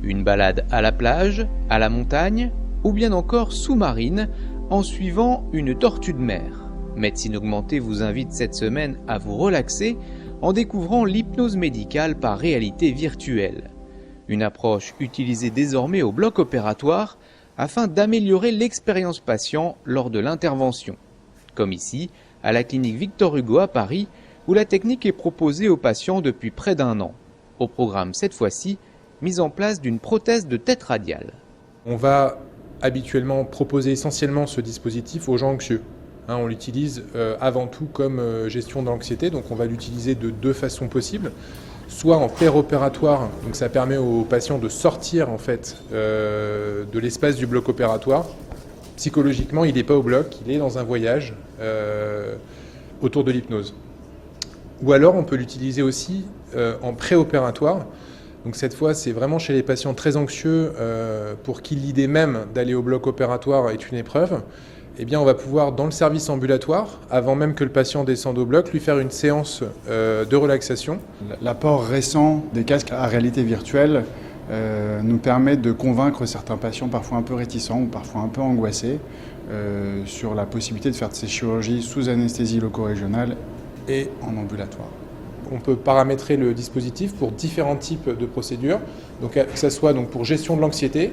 Une balade à la plage, à la montagne ou bien encore sous-marine en suivant une tortue de mer. Médecine Augmentée vous invite cette semaine à vous relaxer en découvrant l'hypnose médicale par réalité virtuelle. Une approche utilisée désormais au bloc opératoire afin d'améliorer l'expérience patient lors de l'intervention. Comme ici, à la clinique Victor Hugo à Paris, où la technique est proposée aux patients depuis près d'1 an. Au programme cette fois-ci, mise en place d'une prothèse de tête radiale. On va habituellement proposer essentiellement ce dispositif aux gens anxieux. On l'utilise avant tout comme gestion de l'anxiété, donc on va l'utiliser de 2 façons possibles. Soit en péropératoire, donc ça permet aux patients de sortir en fait de l'espace du bloc opératoire. Psychologiquement, il n'est pas au bloc, il est dans un voyage autour de l'hypnose. Ou alors on peut l'utiliser aussi en préopératoire. Donc cette fois, c'est vraiment chez les patients très anxieux pour qui l'idée même d'aller au bloc opératoire est une épreuve. Eh bien, on va pouvoir, dans le service ambulatoire, avant même que le patient descende au bloc, lui faire une séance de relaxation. L'apport récent des casques à réalité virtuelle nous permet de convaincre certains patients parfois un peu réticents ou parfois un peu angoissés sur la possibilité de faire de ces chirurgies sous anesthésie loco-régionale et en ambulatoire. On peut paramétrer le dispositif pour différents types de procédures, donc que ce soit donc pour gestion de l'anxiété,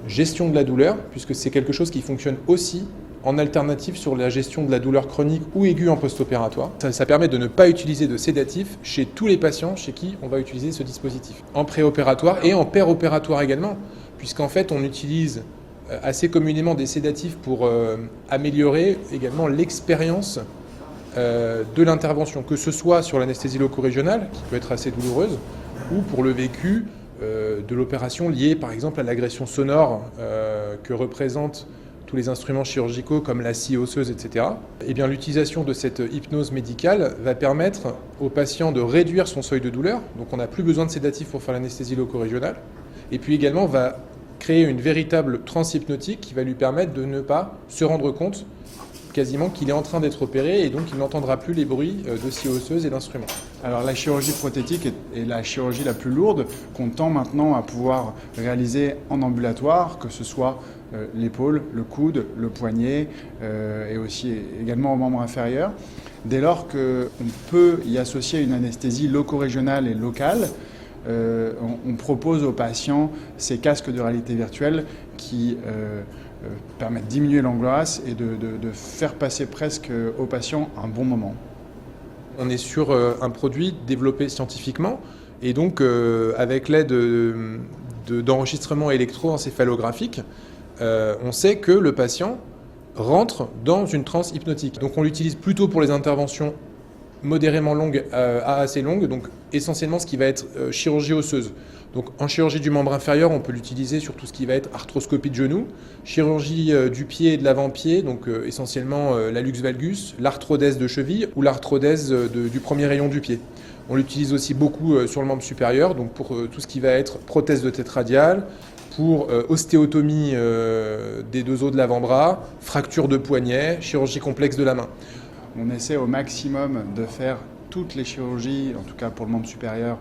gestion de la douleur, puisque c'est quelque chose qui fonctionne aussi en alternative sur la gestion de la douleur chronique ou aiguë en post-opératoire. Ça permet de ne pas utiliser de sédatifs chez tous les patients chez qui on va utiliser ce dispositif. En préopératoire et en péropératoire également, puisqu'en fait on utilise assez communément des sédatifs pour améliorer également l'expérience de l'intervention, que ce soit sur l'anesthésie loco-régionale, qui peut être assez douloureuse, ou pour le vécu de l'opération liée par exemple à l'agression sonore que représentent tous les instruments chirurgicaux comme la scie osseuse, etc. Eh bien, l'utilisation de cette hypnose médicale va permettre au patient de réduire son seuil de douleur, donc on n'a plus besoin de sédatifs pour faire l'anesthésie loco-régionale, et puis également va créer une véritable transe hypnotique qui va lui permettre de ne pas se rendre compte quasiment qu'il est en train d'être opéré et donc il n'entendra plus les bruits de scie osseuse et d'instruments. Alors la chirurgie prothétique est la chirurgie la plus lourde qu'on tend maintenant à pouvoir réaliser en ambulatoire, que ce soit l'épaule, le coude, le poignet et aussi également au membre inférieur. Dès lors qu'on peut y associer une anesthésie loco-régionale et locale, on propose aux patients ces casques de réalité virtuelle qui permettent de diminuer l'angoisse et de faire passer presque aux patients un bon moment. On est sur un produit développé scientifiquement et donc avec l'aide d'enregistrement électroencéphalographique, on sait que le patient rentre dans une transe hypnotique. Donc on l'utilise plutôt pour les interventions modérément longues à assez longues, donc essentiellement ce qui va être chirurgie osseuse. Donc en chirurgie du membre inférieur, on peut l'utiliser sur tout ce qui va être arthroscopie de genou, chirurgie du pied et de l'avant-pied, donc essentiellement la luxe valgus, l'arthrodèse de cheville ou l'arthrodèse du premier rayon du pied. On l'utilise aussi beaucoup sur le membre supérieur, donc pour tout ce qui va être prothèse de tête radiale, pour ostéotomie des 2 os de l'avant-bras, fracture de poignet, chirurgie complexe de la main. On essaie au maximum de faire toutes les chirurgies, en tout cas pour le membre supérieur,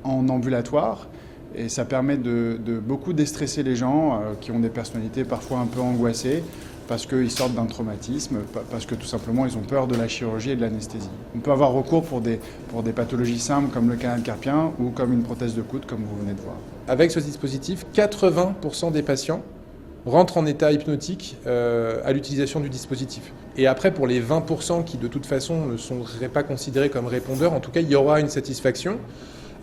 en ambulatoire. Et ça permet de beaucoup déstresser les gens qui ont des personnalités parfois un peu angoissées parce qu'ils sortent d'un traumatisme, parce que tout simplement ils ont peur de la chirurgie et de l'anesthésie. On peut avoir recours pour des pathologies simples comme le canal carpien ou comme une prothèse de coude comme vous venez de voir. Avec ce dispositif, 80% des patients rentrent en état hypnotique à l'utilisation du dispositif. Et après, pour les 20% qui de toute façon ne seraient pas considérés comme répondeurs, en tout cas, il y aura une satisfaction,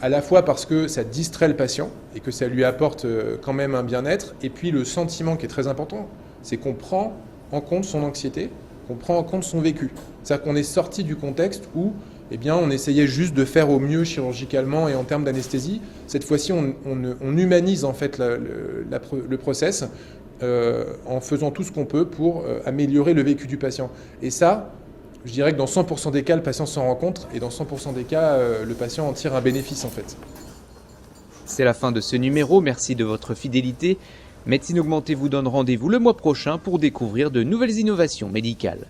à la fois parce que ça distrait le patient et que ça lui apporte quand même un bien-être, et puis le sentiment qui est très important, c'est qu'on prend en compte son anxiété, qu'on prend en compte son vécu. C'est-à-dire qu'on est sorti du contexte où on essayait juste de faire au mieux chirurgicalement et en termes d'anesthésie. Cette fois-ci, on humanise en fait le process en faisant tout ce qu'on peut pour améliorer le vécu du patient. Et ça, je dirais que dans 100% des cas, le patient s'en rend compte et dans 100% des cas, le patient en tire un bénéfice en fait. C'est la fin de ce numéro, merci de votre fidélité. Médecine Augmentée vous donne rendez-vous le mois prochain pour découvrir de nouvelles innovations médicales.